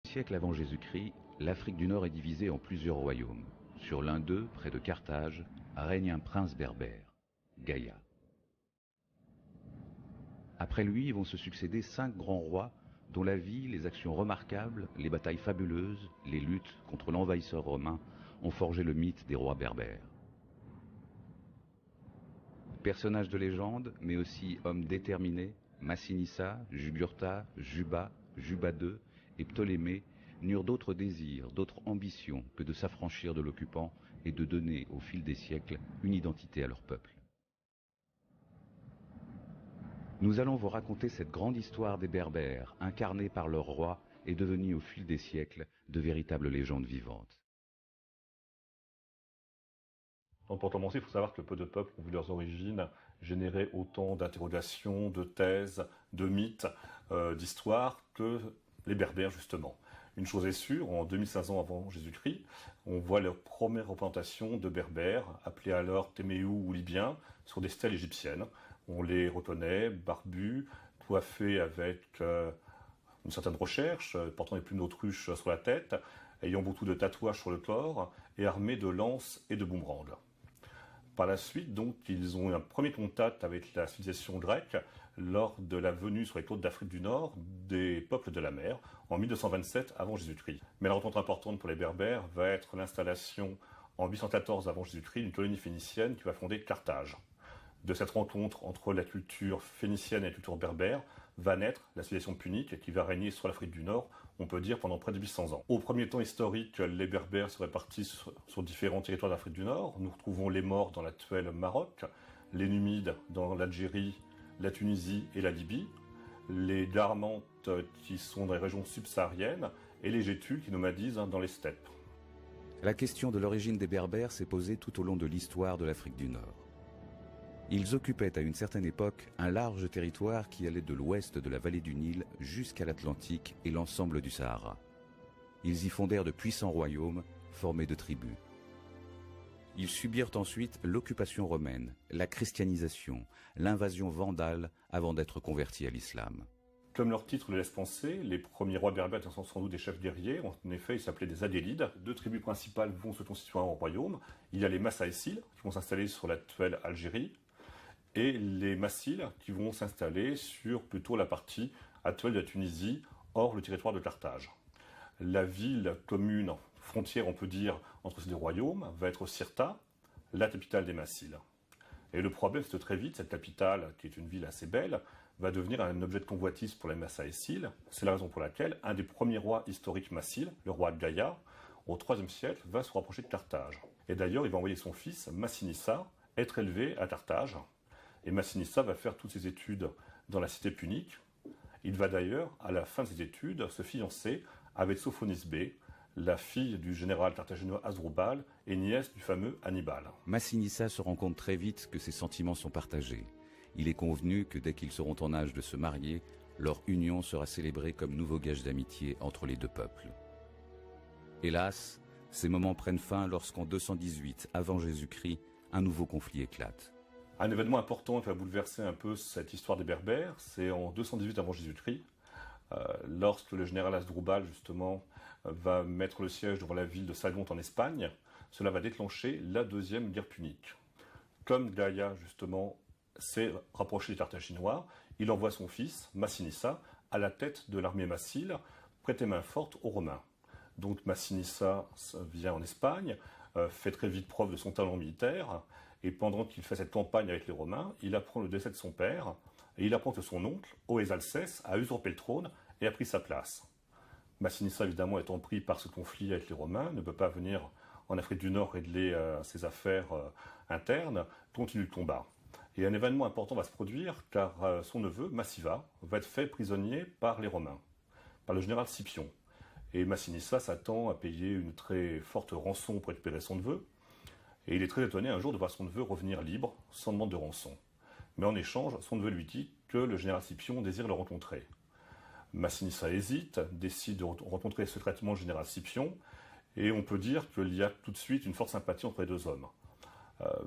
Siècle avant Jésus-Christ, l'Afrique du Nord est divisée en plusieurs royaumes. Sur l'un d'eux, près de Carthage, règne un prince berbère, Gaïa. Après lui vont se succéder 5 grands rois dont la vie, les actions remarquables, les batailles fabuleuses, les luttes contre l'envahisseur romain ont forgé le mythe des rois berbères. Personnages de légende, mais aussi hommes déterminés, Massinissa, Jugurtha, Juba, Juba II et Ptolémée n'eurent d'autres désirs, d'autres ambitions que de s'affranchir de l'occupant et de donner, au fil des siècles, une identité à leur peuple. Nous allons vous raconter cette grande histoire des Berbères, incarnée par leur roi et devenue au fil des siècles de véritables légendes vivantes. Donc pour commencer, il faut savoir que peu de peuples ont vu leurs origines générer autant d'interrogations, de thèses, de mythes, d'histoires que les Berbères justement. Une chose est sûre, en 2500 avant Jésus-Christ, on voit leur première représentation de Berbères, appelés alors Téméou ou Libyens, sur des stèles égyptiennes. On les reconnaît, barbus, coiffés avec une certaine recherche, portant des plumes d'autruche sur la tête, ayant beaucoup de tatouages sur le corps et armés de lances et de boomerangs. Par la suite, donc, ils ont eu un premier contact avec la civilisation grecque lors de la venue sur les côtes d'Afrique du Nord des peuples de la mer en 1227 avant Jésus-Christ. Mais la rencontre importante pour les Berbères va être l'installation en 814 avant Jésus-Christ d'une colonie phénicienne qui va fonder Carthage. De cette rencontre entre la culture phénicienne et la culture berbère va naître la civilisation punique qui va régner sur l'Afrique du Nord, on peut dire, pendant près de 800 ans. Au premier temps historique, les Berbères se répartissent sur différents territoires d'Afrique du Nord. Nous retrouvons les Maures dans l'actuel Maroc, les Numides dans l'Algérie, la Tunisie et la Libye, les Garmantes qui sont dans les régions subsahariennes et les Gétuls qui nomadisent dans les steppes. La question de l'origine des Berbères s'est posée tout au long de l'histoire de l'Afrique du Nord. Ils occupaient à une certaine époque un large territoire qui allait de l'ouest de la vallée du Nil jusqu'à l'Atlantique et l'ensemble du Sahara. Ils y fondèrent de puissants royaumes formés de tribus. Ils subirent ensuite l'occupation romaine, la christianisation, l'invasion vandale avant d'être convertis à l'islam. Comme leur titre le laisse penser, les premiers rois berbères sont sans doute des chefs guerriers. En effet, ils s'appelaient des Adélides. 2 tribus principales vont se constituer en royaume. Il y a les Massaessiles qui vont s'installer sur l'actuelle Algérie et les Massiles qui vont s'installer sur plutôt la partie actuelle de la Tunisie, hors le territoire de Carthage. La ville commune, frontière on peut dire, entre ces 2 royaumes, va être Cirta, la capitale des Massiles. Et le problème, c'est que très vite, cette capitale, qui est une ville assez belle, va devenir un objet de convoitise pour les Massaessiles. C'est la raison pour laquelle un des premiers rois historiques massiles, le roi Gaïa, au IIIe siècle, va se rapprocher de Carthage. Et d'ailleurs, il va envoyer son fils, Massinissa, être élevé à Carthage. Et Massinissa va faire toutes ses études dans la cité punique. Il va d'ailleurs, à la fin de ses études, se fiancer avec Sophonisbé, la fille du général carthaginois Hasdrubal et nièce du fameux Hannibal. Massinissa se rend compte très vite que ses sentiments sont partagés. Il est convenu que dès qu'ils seront en âge de se marier, leur union sera célébrée comme nouveau gage d'amitié entre les 2 peuples. Hélas, ces moments prennent fin lorsqu'en 218 avant Jésus-Christ, un nouveau conflit éclate. Un événement important qui va bouleverser un peu cette histoire des Berbères, c'est en 218 avant Jésus-Christ, lorsque le général Hasdrubal, justement, va mettre le siège devant la ville de Sagonte en Espagne. Cela va déclencher la 2e guerre punique. Comme Gaïa, justement, s'est rapproché des Carthaginois, il envoie son fils, Massinissa, à la tête de l'armée massile, prêter main forte aux Romains. Donc Massinissa vient en Espagne, fait très vite preuve de son talent militaire, et pendant qu'il fait cette campagne avec les Romains, il apprend le décès de son père, et il apprend que son oncle, Oesalcès, a usurpé le trône et a pris sa place. Massinissa, évidemment, étant pris par ce conflit avec les Romains, ne peut pas venir en Afrique du Nord régler ses affaires internes, continue le combat. Et un événement important va se produire, car son neveu, Massiva, va être fait prisonnier par les Romains, par le général Scipion. Et Massinissa s'attend à payer une très forte rançon pour récupérer son neveu, et il est très étonné un jour de voir son neveu revenir libre, sans demande de rançon. Mais en échange, son neveu lui dit que le général Scipion désire le rencontrer. Massinissa hésite, décide de rencontrer secrètement le général Scipion, et on peut dire qu'il y a tout de suite une forte sympathie entre les 2 hommes.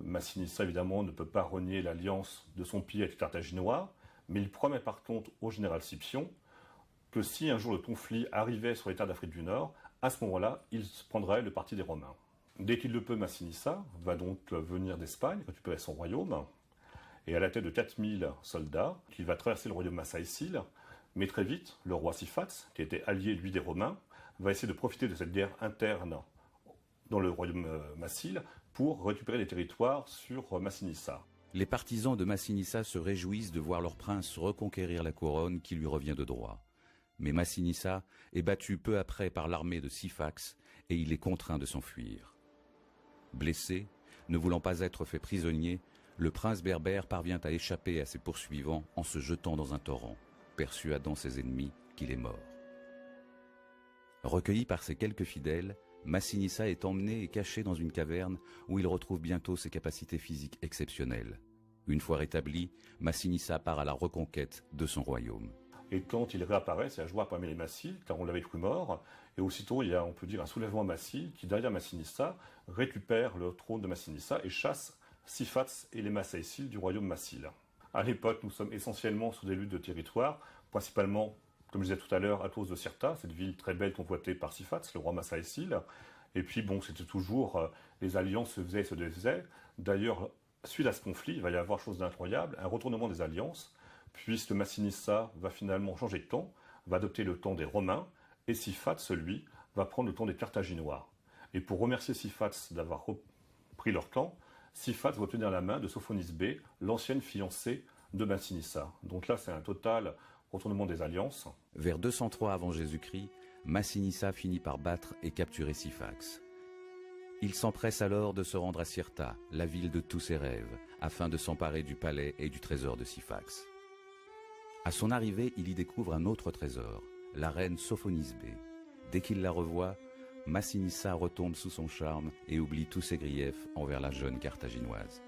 Massinissa, évidemment, ne peut pas renier l'alliance de son pays avec les Carthaginois, mais il promet par contre au général Scipion que si un jour le conflit arrivait sur les terres d'Afrique du Nord, à ce moment-là, il prendrait le parti des Romains. Dès qu'il le peut, Massinissa va donc venir d'Espagne, récupérer son royaume, et à la tête de 4000 soldats, qu'il va traverser le royaume massaïcile, mais très vite, le roi Siphax, qui était allié, lui, des Romains, va essayer de profiter de cette guerre interne dans le royaume massile pour récupérer des territoires sur Massinissa. Les partisans de Massinissa se réjouissent de voir leur prince reconquérir la couronne qui lui revient de droit. Mais Massinissa est battu peu après par l'armée de Siphax et il est contraint de s'enfuir. Blessé, ne voulant pas être fait prisonnier, le prince berbère parvient à échapper à ses poursuivants en se jetant dans un torrent, persuadant ses ennemis qu'il est mort. Recueilli par ses quelques fidèles, Massinissa est emmené et caché dans une caverne où il retrouve bientôt ses capacités physiques exceptionnelles. Une fois rétabli, Massinissa part à la reconquête de son royaume. Et quand il réapparaît, c'est la joie parmi les Massiles, car on l'avait cru mort. Et aussitôt, il y a, on peut dire, un soulèvement massile qui, derrière Massinissa, récupère le trône de Massinissa et chasse Siphax et les Massaïciles du royaume massile. À l'époque, nous sommes essentiellement sur des luttes de territoire, principalement, comme je disais tout à l'heure, à cause de Cirta, cette ville très belle convoitée par Siphax, le roi massaïcile. Et puis, bon, c'était toujours, les alliances se faisaient et se défaisaient. D'ailleurs, suite à ce conflit, il va y avoir chose d'incroyable, un retournement des alliances, puisque Massinissa va finalement changer de camp, va adopter le camp des Romains, et Siphax, lui, va prendre le camp des Carthaginois. Et pour remercier Siphax d'avoir repris leur camp, Siphax va obtenir la main de Sophonisbé, l'ancienne fiancée de Massinissa. Donc là, c'est un total retournement des alliances. Vers 203 avant Jésus-Christ, Massinissa finit par battre et capturer Siphax. Il s'empresse alors de se rendre à Cirta, la ville de tous ses rêves, afin de s'emparer du palais et du trésor de Siphax. À son arrivée, il y découvre un autre trésor, la reine Sophonisbé. Dès qu'il la revoit, Massinissa retombe sous son charme et oublie tous ses griefs envers la jeune carthaginoise.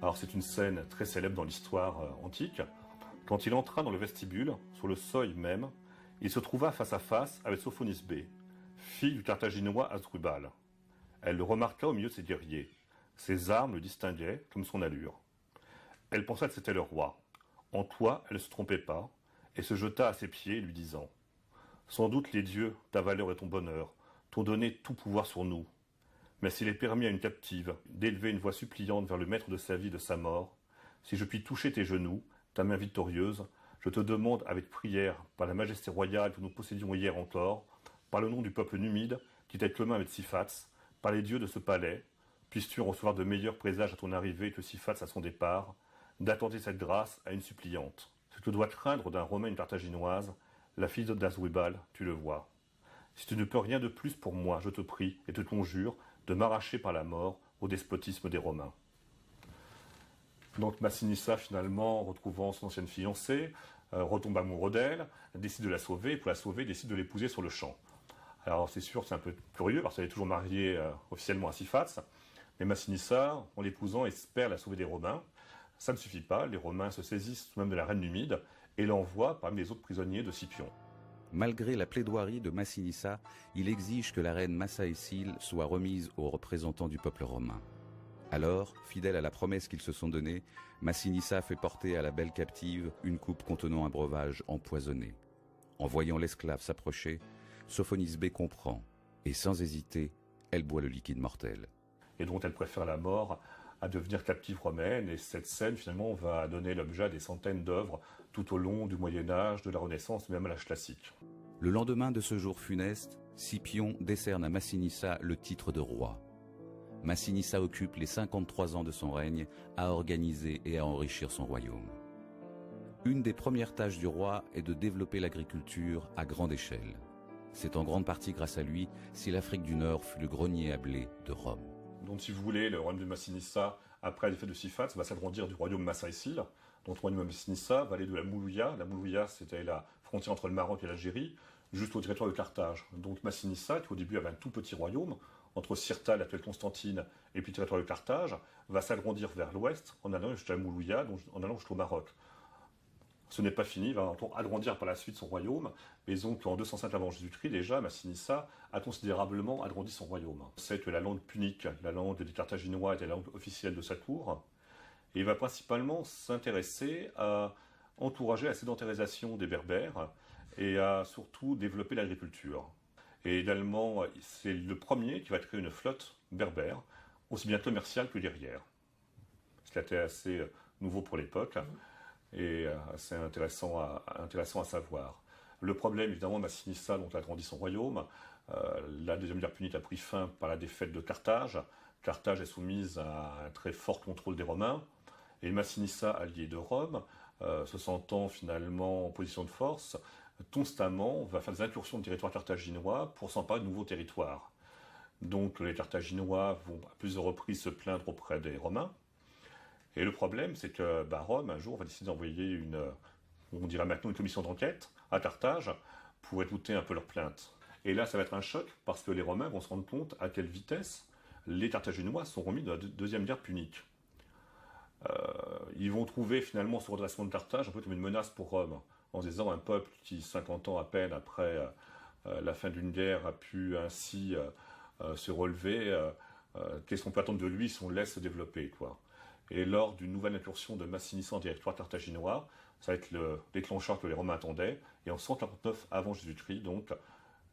Alors c'est une scène très célèbre dans l'histoire antique. Quand il entra dans le vestibule, sur le seuil même, il se trouva face à face avec Sophonisbé, fille du Carthaginois Asdrubal. Elle le remarqua au milieu de ses guerriers. Ses armes le distinguaient comme son allure. Elle pensa que c'était le roi. En toi, elle ne se trompait pas, et se jeta à ses pieds, lui disant « Sans doute les dieux, ta valeur et ton bonheur, t'ont donné tout pouvoir sur nous. Mais s'il est permis à une captive d'élever une voix suppliante vers le maître de sa vie et de sa mort, si je puis toucher tes genoux, ta main victorieuse, je te demande avec prière, par la majesté royale que nous possédions hier encore, par le nom du peuple numide qui t'a commun avec Siphax, par les dieux de ce palais, puisses-tu recevoir de meilleurs présages à ton arrivée que Siphax à son départ, d'attenter cette grâce à une suppliante. Ce que tu dois craindre d'un Romain et une Carthaginoise, la fille d'Asdrubal, tu le vois. Si tu ne peux rien de plus pour moi, je te prie et te conjure de m'arracher par la mort au despotisme des Romains. » Donc Massinissa, finalement, retrouvant son ancienne fiancée, retombe amoureux d'elle, décide de la sauver, et pour la sauver, décide de l'épouser sur le champ. Alors c'est sûr, c'est un peu curieux, parce qu'elle est toujours mariée officiellement à Siphax, mais Massinissa, en l'épousant, espère la sauver des Romains. Ça ne suffit pas, les Romains se saisissent tout de même de la reine numide et l'envoient parmi les autres prisonniers de Scipion. Malgré la plaidoirie de Massinissa, il exige que la reine Massaïcile soit remise aux représentants du peuple romain. Alors, fidèle à la promesse qu'ils se sont donnée, Massinissa fait porter à la belle captive une coupe contenant un breuvage empoisonné. En voyant l'esclave s'approcher, Sophonisbé comprend, et sans hésiter, elle boit le liquide mortel. Et donc elle préfère la mort à devenir captive romaine, et cette scène finalement va donner l'objet à des centaines d'œuvres tout au long du Moyen-Âge, de la Renaissance, même à l'âge classique. Le lendemain de ce jour funeste, Scipion décerne à Massinissa le titre de roi. Massinissa occupe les 53 ans de son règne à organiser et à enrichir son royaume. Une des premières tâches du roi est de développer l'agriculture à grande échelle. C'est en grande partie grâce à lui si l'Afrique du Nord fut le grenier à blé de Rome. Donc si vous voulez, le royaume de Massinissa, après l'effet de Siphax, va s'agrandir du royaume massaïcile. Donc le royaume de Massinissa va aller de la Moulouya. La Moulouya, c'était la frontière entre le Maroc et l'Algérie, jusqu'au territoire de Carthage. Donc Massinissa, qui au début avait un tout petit royaume, entre Cirta, l'actuelle Constantine, et puis le territoire de Carthage, va s'agrandir vers l'ouest, en allant jusqu'à la Moulouya, donc en allant jusqu'au Maroc. Ce n'est pas fini, il va agrandir par la suite son royaume, mais donc en 205 avant Jésus-Christ, déjà, Massinissa a considérablement agrandi son royaume. C'est la langue punique, la langue des Carthaginois était la langue officielle de sa cour, et il va principalement s'intéresser à encourager la sédentarisation des Berbères, et a surtout développé l'agriculture. Et également, c'est le premier qui va créer une flotte berbère, aussi bien commerciale que guerrière. Ce qui était assez nouveau pour l'époque et assez intéressant à savoir. Le problème, évidemment, Massinissa donc, a agrandi son royaume. La deuxième guerre punique a pris fin par la défaite de Carthage. Carthage est soumise à un très fort contrôle des Romains. Et Massinissa, allié de Rome, se sentant finalement en position de force, constamment va faire des incursions de territoire carthaginois pour s'emparer de nouveaux territoires. Donc les Carthaginois vont à plusieurs reprises se plaindre auprès des Romains. Et le problème, c'est que Rome, un jour, va décider d'envoyer on dirait maintenant une commission d'enquête à Carthage pour écouter un peu leurs plaintes. Et là, ça va être un choc parce que les Romains vont se rendre compte à quelle vitesse les Carthaginois sont remis de la deuxième guerre punique. Ils vont trouver finalement ce redressement de Carthage un peu comme une menace pour Rome, en se disant un peuple qui, 50 ans à peine après la fin d'une guerre, a pu ainsi se relever, qu'est-ce qu'on peut attendre de lui si on le laisse se développer, quoi. Et lors d'une nouvelle incursion de Massinissa en territoire carthaginois, ça va être le déclencheur que les Romains attendaient, et en 149 avant Jésus-Christ, donc,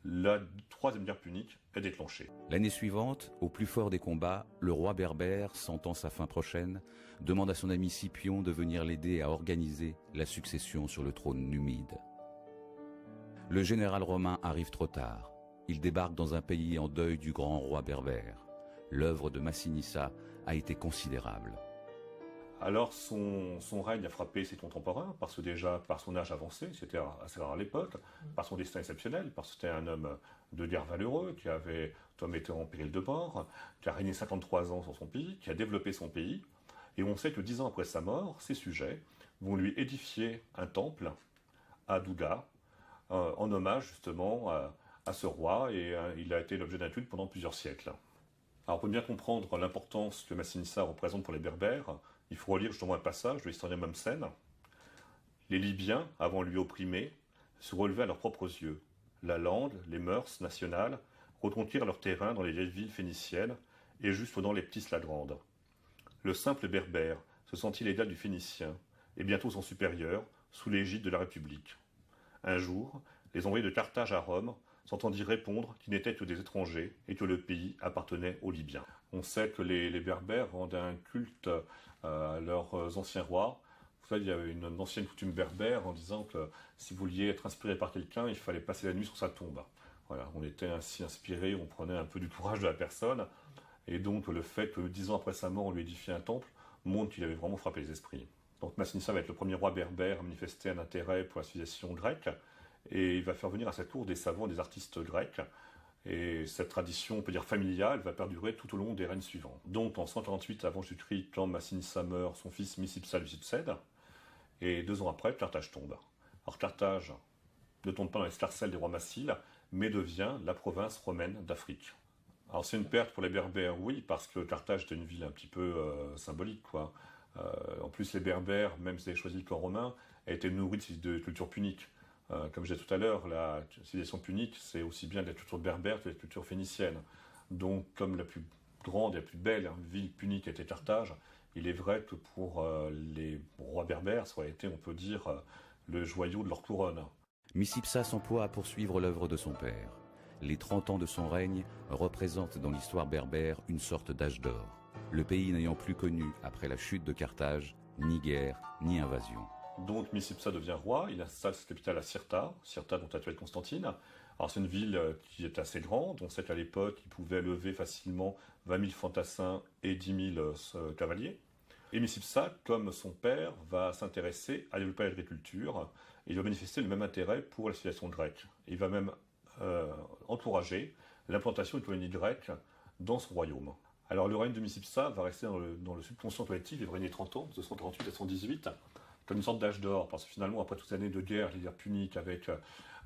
la troisième guerre punique est déclenchée. L'année suivante, au plus fort des combats, le roi berbère, sentant sa fin prochaine, demande à son ami Scipion de venir l'aider à organiser la succession sur le trône numide. Le général romain arrive trop tard. Il débarque dans un pays en deuil du grand roi berbère. L'œuvre de Massinissa a été considérable. Alors son règne a frappé ses contemporains, parce que déjà par son âge avancé, c'était assez rare à l'époque, par son destin exceptionnel, parce que c'était un homme de guerre valeureux, qui avait été en péril de mort, qui a régné 53 ans sur son pays, qui a développé son pays, et on sait que 10 ans après sa mort, ses sujets vont lui édifier un temple à Douga, en hommage justement à ce roi, et il a été l'objet d'un culte pendant plusieurs siècles. Alors pour bien comprendre l'importance que Massinissa représente pour les Berbères, il faut relire justement un passage de l'historien Mommsen. Les Libyens, avant lui opprimés, se relevaient à leurs propres yeux. La langue, les mœurs nationales reconquirent leur terrain dans les vieilles villes phéniciennes et jusque dans les petits la grande. Le simple Berbère se sentit l'égal du Phénicien et bientôt son supérieur sous l'égide de la République. Un jour, les envoyés de Carthage à Rome s'entendirent répondre qu'ils n'étaient que des étrangers et que le pays appartenait aux Libyens. On sait que les Berbères rendent un culte à leurs anciens rois. Vous savez, il y avait une ancienne coutume berbère en disant que si vous vouliez être inspiré par quelqu'un, il fallait passer la nuit sur sa tombe. Voilà, on était ainsi inspiré, on prenait un peu du courage de la personne. Et donc le fait que 10 ans après sa mort, on lui édifie un temple, montre qu'il avait vraiment frappé les esprits. Donc Massinissa va être le premier roi berbère à manifester un intérêt pour la civilisation grecque. Et il va faire venir à sa cour des savants et des artistes grecs. Et cette tradition, on peut dire familiale, va perdurer tout au long des règnes suivants. Donc en 148 avant Jésus-Christ, quand Massinissa meurt, son fils Micipsa lui succède. Et 2 ans après, Carthage tombe. Alors Carthage ne tombe pas dans l'escarcelle des rois massiles, mais devient la province romaine d'Afrique. Alors c'est une perte pour les Berbères, oui, parce que Carthage était une ville un petit peu symbolique, quoi. En plus, les Berbères, même s'ils avaient choisi le camp romain, étaient nourris de culture punique. Comme je disais tout à l'heure, la civilisation punique, c'est aussi bien de la culture berbère que de la culture phénicienne. Donc, comme la plus grande et la plus belle ville punique était Carthage, il est vrai que pour les rois berbères, ça a été, on peut dire, le joyau de leur couronne. Micipsa s'emploie à poursuivre l'œuvre de son père. Les 30 ans de son règne représentent dans l'histoire berbère une sorte d'âge d'or, le pays n'ayant plus connu, après la chute de Carthage, ni guerre, ni invasion. Donc Micipsa devient roi, il installe sa capitale à Cirta dont actuelle Constantine. Alors c'est une ville qui est assez grande, on sait qu'à l'époque il pouvait lever facilement 20 000 fantassins et 10 000 cavaliers. Et Micipsa, comme son père, va s'intéresser à développer l'agriculture et il va manifester le même intérêt pour la civilisation grecque. Il va même encourager l'implantation d'une colonie grecque dans son royaume. Alors le règne de Micipsa va rester dans le subconscient collectif, il va régner 30 ans, de 148 à 118, comme une sorte d'âge d'or, parce que finalement, après toutes ces années de guerre, les guerres puniques, avec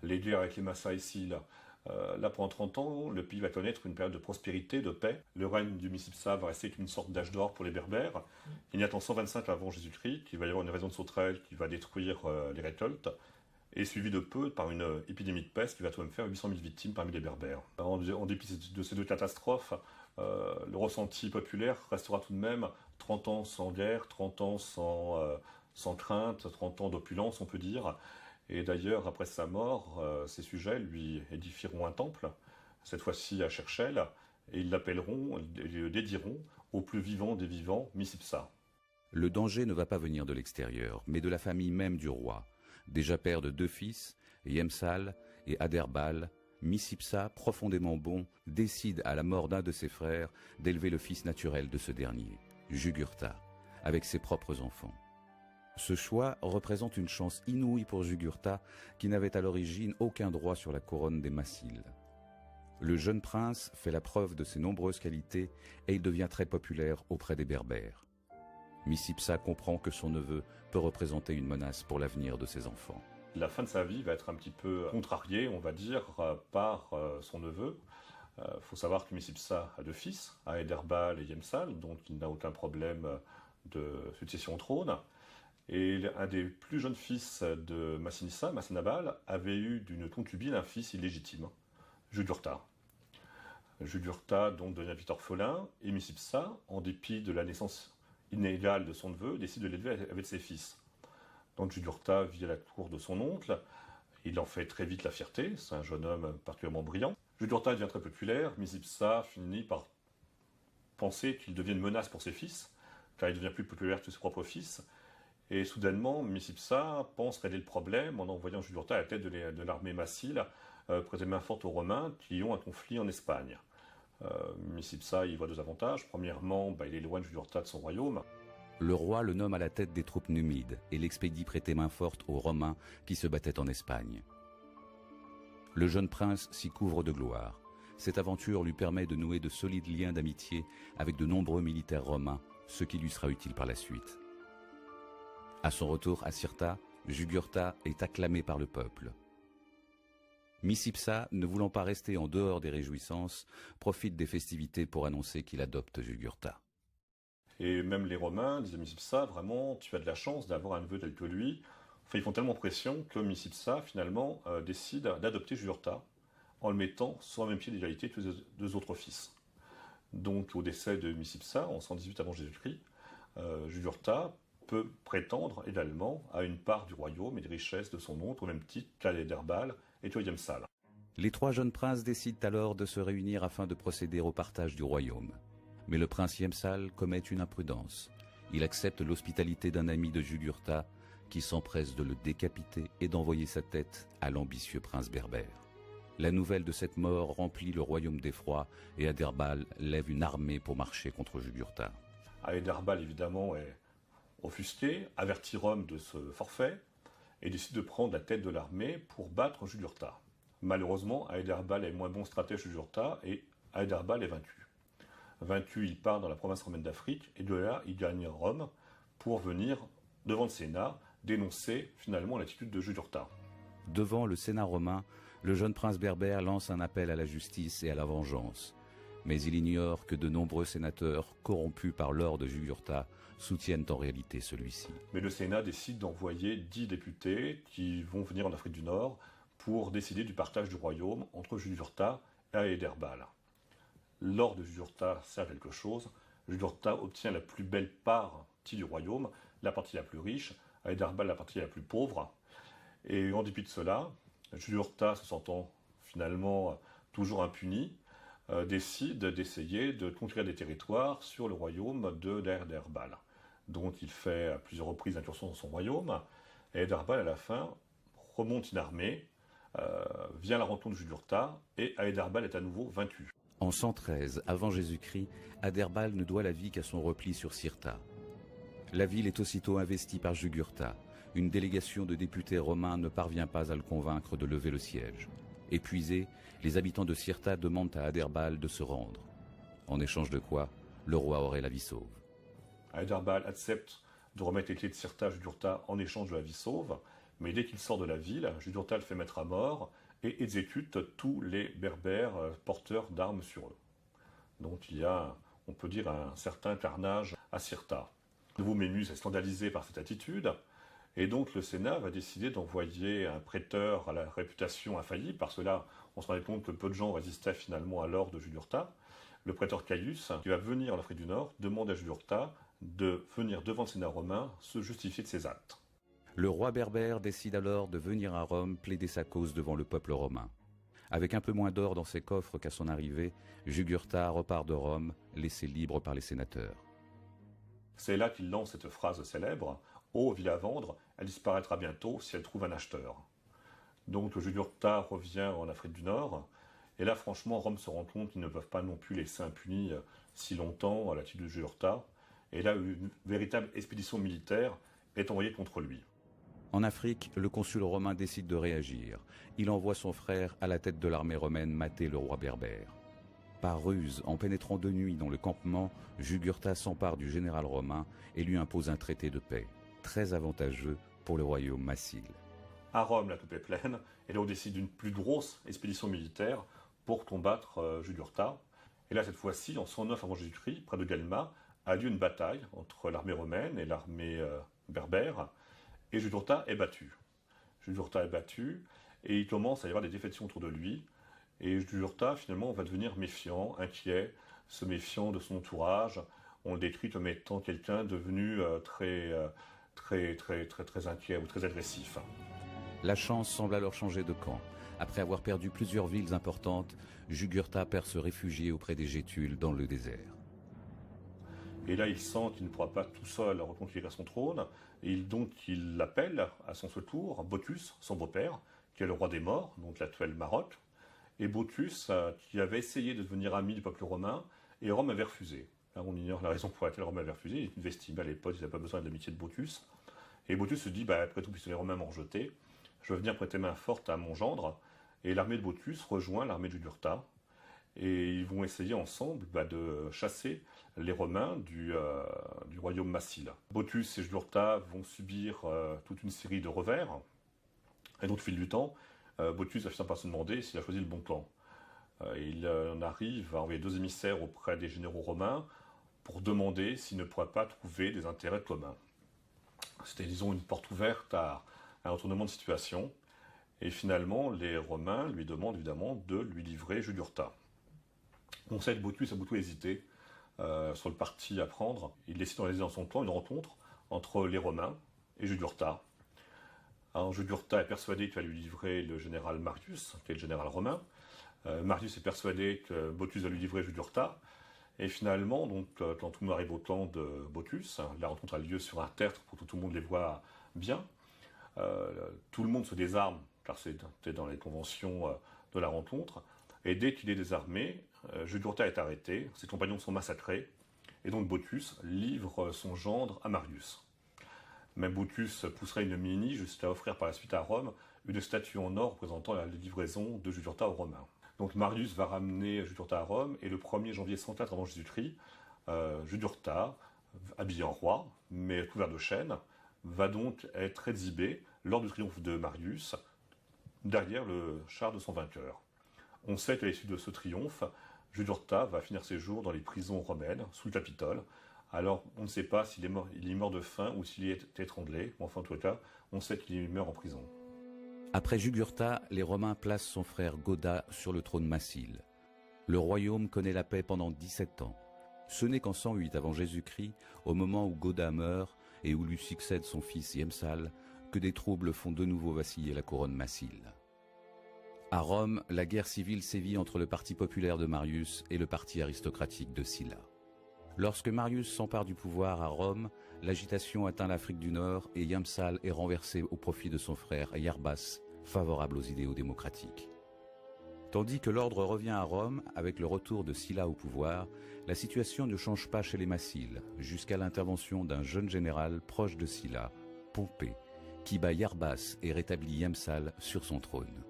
les guerres avec les Massaïciles, là, pendant 30 ans, le pays va connaître une période de prospérité, de paix. Le règne du Micipsa va rester comme une sorte d'âge d'or pour les Berbères. Il y a en 125 avant Jésus-Christ, qu'il va y avoir une invasion de sauterelles qui va détruire les récoltes, et suivi de peu par une épidémie de peste qui va tout de même faire 800 000 victimes parmi les Berbères. En dépit de ces deux catastrophes, le ressenti populaire restera tout de même 30 ans sans guerre, 30 ans sans crainte, 30 ans d'opulence, on peut dire. Et d'ailleurs, après sa mort, ses sujets lui édifieront un temple, cette fois-ci à Cherchel, et ils l'appelleront, ils le dédieront au plus vivant des vivants, Micipsa. Le danger ne va pas venir de l'extérieur, mais de la famille même du roi. Déjà père de 2 fils, Yemsal et Adherbal, Micipsa, profondément bon, décide à la mort d'un de ses frères d'élever le fils naturel de ce dernier, Jugurtha, avec ses propres enfants. Ce choix représente une chance inouïe pour Jugurtha, qui n'avait à l'origine aucun droit sur la couronne des Massiles. Le jeune prince fait la preuve de ses nombreuses qualités et il devient très populaire auprès des Berbères. Micipsa comprend que son neveu peut représenter une menace pour l'avenir de ses enfants. La fin de sa vie va être un petit peu contrariée, on va dire, par son neveu. Il faut savoir que Micipsa a 2 fils, Aederbal et Yemsal, dont il n'a aucun problème de succession au trône. Et un des plus jeunes fils de Massinissa, Massinabal, avait eu d'une concubine un fils illégitime, Jugurtha. Jugurtha donc devient vite orphelin, et Micipsa, en dépit de la naissance inégale de son neveu, décide de l'élever avec ses fils. Donc Jugurtha vit à la cour de son oncle, il en fait très vite la fierté, c'est un jeune homme particulièrement brillant. Jugurtha devient très populaire, Micipsa finit par penser qu'il devient une menace pour ses fils, car il devient plus populaire que ses propres fils. Et soudainement, Micipsa pense régler le problème en envoyant Jugurtha à la tête de l'armée massile, prêter main forte aux Romains qui ont un conflit en Espagne. Micipsa y voit 2 avantages. Premièrement, il éloigne Jugurtha de son royaume. Le roi le nomme à la tête des troupes numides et l'expédie prêter main forte aux Romains qui se battaient en Espagne. Le jeune prince s'y couvre de gloire. Cette aventure lui permet de nouer de solides liens d'amitié avec de nombreux militaires romains, ce qui lui sera utile par la suite. À son retour à Cirta, Jugurtha est acclamé par le peuple. Micipsa, ne voulant pas rester en dehors des réjouissances, profite des festivités pour annoncer qu'il adopte Jugurtha. Et même les Romains disent à Micipsa, vraiment, tu as de la chance d'avoir un neveu tel que lui. Enfin, ils font tellement pression que Micipsa, finalement, décide d'adopter Jugurtha en le mettant sur le même pied d'égalité que ses 2 autres fils. Donc, au décès de Micipsa, en 118 avant Jésus-Christ, Jugurtha peut prétendre également à une part du royaume et des richesses de son oncle, au même titre qu'Aederbal et Yemsal. Les 3 jeunes princes décident alors de se réunir afin de procéder au partage du royaume. Mais le prince Yemsal commet une imprudence. Il accepte l'hospitalité d'un ami de Jugurtha qui s'empresse de le décapiter et d'envoyer sa tête à l'ambitieux prince berbère. La nouvelle de cette mort remplit le royaume d'effroi et Adherbal lève une armée pour marcher contre Jugurtha. Aederbal, évidemment, est offusqué, avertit Rome de ce forfait et décide de prendre la tête de l'armée pour battre Jugurtha. Malheureusement, Aederbal est moins bon stratège que Jugurtha et Aederbal est vaincu. Vaincu, il part dans la province romaine d'Afrique et de là, il gagne Rome pour venir devant le Sénat dénoncer finalement l'attitude de Jugurtha. Devant le Sénat romain, le jeune prince berbère lance un appel à la justice et à la vengeance. Mais il ignore que de nombreux sénateurs, corrompus par l'ordre de Jugurtha, soutiennent en réalité celui-ci. Mais le Sénat décide d'envoyer 10 députés qui vont venir en Afrique du Nord pour décider du partage du royaume entre Jugurtha et Aederbal. L'ordre de Jugurtha sert à quelque chose. Jugurtha obtient la plus belle partie du royaume, la partie la plus riche, Aederbal la partie la plus pauvre. Et en dépit de cela, Jugurtha, se sentant finalement toujours impuni, décide d'essayer de conquérir des territoires sur le royaume d'Aederbal. Donc il fait à plusieurs reprises incursion dans son royaume, et Aederbal à la fin remonte une armée, vient à la rencontre de Jugurtha, et Aederbal est à nouveau vaincu. En 113 avant Jésus-Christ, Adherbal ne doit la vie qu'à son repli sur Cirta. La ville est aussitôt investie par Jugurtha. Une délégation de députés romains ne parvient pas à le convaincre de lever le siège. Épuisés, les habitants de Cirta demandent à Adherbal de se rendre. En échange de quoi, le roi aurait la vie sauve. Aederbal accepte de remettre les clés de Cirta à Jugurtha en échange de la vie sauve, mais dès qu'il sort de la ville, Jugurtha le fait mettre à mort et exécute tous les berbères porteurs d'armes sur eux. Donc il y a, on peut dire, un certain carnage à Cirta. De nouveau, Ménus est scandalisé par cette attitude, et donc le Sénat va décider d'envoyer un prêteur à la réputation infaillible, parce que là, on se rendait compte que peu de gens résistaient finalement à l'ordre de Jugurtha. Le prêteur Caius, qui va venir en Afrique du Nord, demande à Jugurtha de venir devant le Sénat romain se justifier de ses actes. Le roi berbère décide alors de venir à Rome plaider sa cause devant le peuple romain. Avec un peu moins d'or dans ses coffres qu'à son arrivée, Jugurtha repart de Rome, laissé libre par les sénateurs. C'est là qu'il lance cette phrase célèbre « Ô ville à vendre, elle disparaîtra bientôt si elle trouve un acheteur ». Donc Jugurtha revient en Afrique du Nord, et là franchement Rome se rend compte qu'ils ne peuvent pas non plus laisser impunis si longtemps à la tête de Jugurtha, et là une véritable expédition militaire est envoyée contre lui. En Afrique, le consul romain décide de réagir. Il envoie son frère à la tête de l'armée romaine mater le roi berbère. Par ruse, en pénétrant de nuit dans le campement, Jugurtha s'empare du général romain et lui impose un traité de paix, très avantageux pour le royaume massile. À Rome, la coupe est pleine, et là on décide d'une plus grosse expédition militaire pour combattre Jugurtha. Et là, cette fois-ci, en 109 avant Jésus-Christ, près de Galma, a lieu une bataille entre l'armée romaine et l'armée berbère, et Jugurtha est battu. Jugurtha est battu, et il commence à y avoir des défections autour de lui, et Jugurtha, finalement, va devenir méfiant, inquiet, se méfiant de son entourage. On le décrit comme étant quelqu'un devenu très inquiet ou très agressif. La chance semble alors changer de camp. Après avoir perdu plusieurs villes importantes, Jugurtha perd se réfugier auprès des Gétules dans le désert. Et là, il sent qu'il ne pourra pas tout seul reconquérir son trône, et donc il appelle à son secours Bottus, son beau-père, qui est le roi des morts, donc l'actuel Maroc. Et Bottus, qui avait essayé de devenir ami du peuple romain, et Rome avait refusé. Là, on ignore la raison pour laquelle Rome avait refusé. Il est une vestime à l'époque, il n'a pas besoin de l'amitié de Bottus. Et Bottus se dit, après tout, puisque les Romains m'ont rejeté, je vais venir prêter main forte à mon gendre. Et l'armée de Bottus rejoint l'armée de Jugurtha. Et ils vont essayer ensemble de chasser les Romains du royaume massile. Bottus et Jugurtha vont subir toute une série de revers. Et donc, au fil du temps, Bottus va finir par se demander s'il a choisi le bon camp. Il en arrive à envoyer 2 émissaires auprès des généraux romains pour demander s'il ne pourrait pas trouver des intérêts communs. C'était, disons, une porte ouverte à un retournement de situation. Et finalement, les Romains lui demandent évidemment de lui livrer Jugurtha. On sait que Bottus a beaucoup hésité sur le parti à prendre. Il décide d'organiser dans son camp une rencontre entre les Romains et Jugurtha. Alors, Jugurtha est persuadé qu'il va lui livrer le général Marius, qui est le général romain. Marius est persuadé que Bottus va lui livrer Jugurtha. Et finalement, donc, quand tout le monde arrive au camp de Bottus, la rencontre a lieu sur un tertre pour que tout le monde les voit bien. Tout le monde se désarme, car c'était dans les conventions de la rencontre. Et dès qu'il est désarmé, Jugurtha est arrêté, ses compagnons sont massacrés, et donc Bottus livre son gendre à Marius. Même Bottus pousserait une mini jusqu'à offrir par la suite à Rome une statue en or représentant la livraison de Jugurtha aux Romains. Donc Marius va ramener Jugurtha à Rome, et le 1er janvier 104 avant Jésus-Christ, Jugurtha, habillé en roi, mais couvert de chaînes, va donc être exhibé lors du triomphe de Marius, derrière le char de son vainqueur. On sait qu'à l'issue de ce triomphe, Jugurtha va finir ses jours dans les prisons romaines, sous le Capitole. Alors, on ne sait pas s'il est mort de faim ou s'il est étranglé. Enfin, en tout cas, on sait qu'il meurt en prison. Après Jugurtha, les Romains placent son frère Goda sur le trône massile. Le royaume connaît la paix pendant 17 ans. Ce n'est qu'en 108 avant Jésus-Christ, au moment où Goda meurt et où lui succède son fils Yemsal, que des troubles font de nouveau vaciller la couronne massile. À Rome, la guerre civile sévit entre le parti populaire de Marius et le parti aristocratique de Sylla. Lorsque Marius s'empare du pouvoir à Rome, l'agitation atteint l'Afrique du Nord et Yamsal est renversé au profit de son frère Yarbas, favorable aux idéaux démocratiques. Tandis que l'ordre revient à Rome avec le retour de Sylla au pouvoir, la situation ne change pas chez les Massiles, jusqu'à l'intervention d'un jeune général proche de Sylla, Pompée, qui bat Yarbas et rétablit Yamsal sur son trône.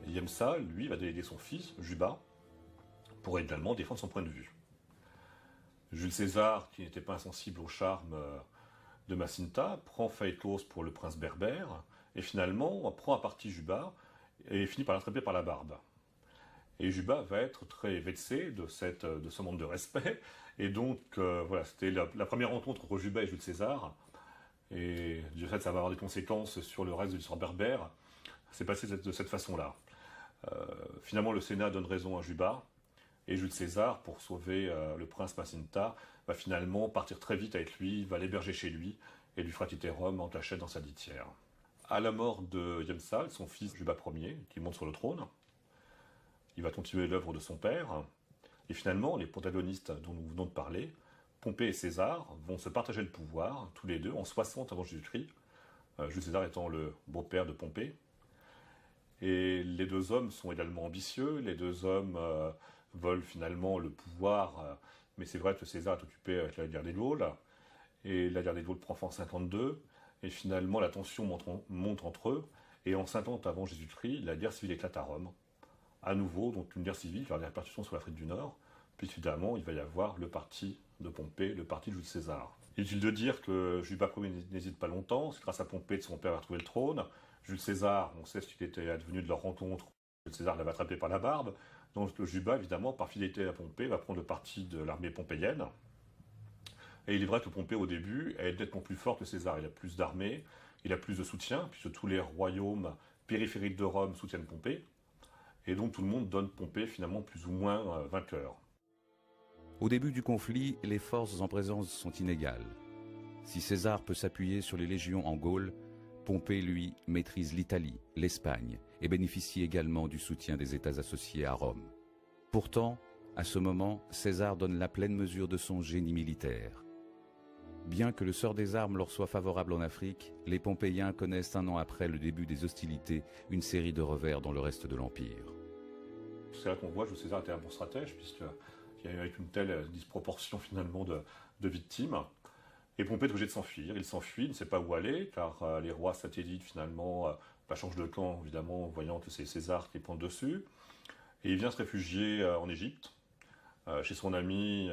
Yemsal, lui, va déléguer son fils, Juba, pour également défendre son point de vue. Jules César, qui n'était pas insensible au charme de Masinta, prend Phaétos pour le prince berbère, et finalement prend à partie Juba, et finit par l'attraper par la barbe. Et Juba va être très vexé de ce manque de respect, et donc voilà, c'était la première rencontre entre Juba et Jules César, et du fait ça va avoir des conséquences sur le reste de l'histoire berbère. C'est passé de cette façon-là. Finalement, le Sénat donne raison à Juba, et Jules César, pour sauver le prince Masinta, va finalement partir très vite avec lui, va l'héberger chez lui, et du Fratiterum en cachette dans sa litière. À la mort de Yemsal, son fils Juba Ier, qui monte sur le trône, il va continuer l'œuvre de son père, et finalement, les protagonistes dont nous venons de parler, Pompée et César, vont se partager le pouvoir, tous les deux, en 60 avant Jésus-Christ, Jules César étant le beau-père de Pompée. Et les deux hommes sont également ambitieux, les deux hommes veulent finalement le pouvoir, mais c'est vrai que César est occupé avec la guerre des Gaules, et la guerre des Gaules prend fin en 52, et finalement la tension monte entre eux, et en 50 avant Jésus-Christ, la guerre civile éclate à Rome. À nouveau, donc une guerre civile qui aura des répercussions sur l'Afrique du Nord, puis évidemment il va y avoir le parti de Pompée, le parti de Jules César. Inutile de dire que Juba Ier n'hésite pas longtemps, c'est grâce à Pompée que son père a retrouvé le trône. Jules César, on sait ce qu'il était advenu de leur rencontre, Jules César l'avait attrapé par la barbe, donc Juba, évidemment, par fidélité à Pompée, va prendre le parti de l'armée pompéienne. Et il est vrai que Pompée, au début, est nettement plus fort que César. Il a plus d'armée, il a plus de soutien, puisque tous les royaumes périphériques de Rome soutiennent Pompée. Et donc tout le monde donne Pompée finalement plus ou moins vainqueur. Au début du conflit, les forces en présence sont inégales. Si César peut s'appuyer sur les légions en Gaule, Pompée, lui, maîtrise l'Italie, l'Espagne et bénéficie également du soutien des États associés à Rome. Pourtant, à ce moment, César donne la pleine mesure de son génie militaire. Bien que le sort des armes leur soit favorable en Afrique, les Pompéiens connaissent un an après le début des hostilités une série de revers dans le reste de l'Empire. C'est là qu'on voit que César était un bon stratège, puisqu'il y a eu une telle disproportion finalement de victimes. Et Pompée est obligé de s'enfuir. Il s'enfuit, il ne sait pas où aller, car les rois satellites finalement changent de camp, évidemment, voyant que c'est César qui prend le dessus. Et il vient se réfugier en Égypte, chez son ami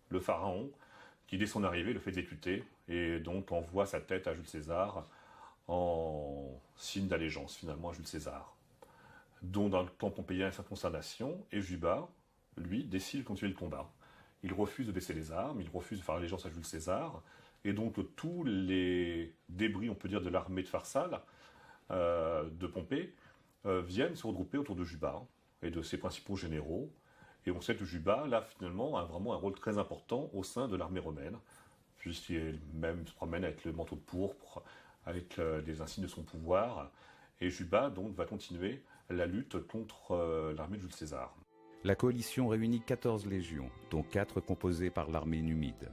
le pharaon, qui dès son arrivée le fait exécuter, et donc envoie sa tête à Jules César en signe d'allégeance finalement à Jules César. Donc dans le camp pompéien, il y a cette consternation, et Juba, lui, décide de continuer le combat. Il refuse de baisser les armes, il refuse de faire allégeance à Jules César, et donc tous les débris, on peut dire, de l'armée de Pharsale, de Pompée, viennent se regrouper autour de Juba et de ses principaux généraux. Et on sait que Juba, là, finalement, a vraiment un rôle très important au sein de l'armée romaine, puisqu'il même se promène avec le manteau de pourpre, avec les insignes de son pouvoir. Et Juba, donc, va continuer la lutte contre l'armée de Jules César. La coalition réunit 14 légions, dont 4 composées par l'armée numide.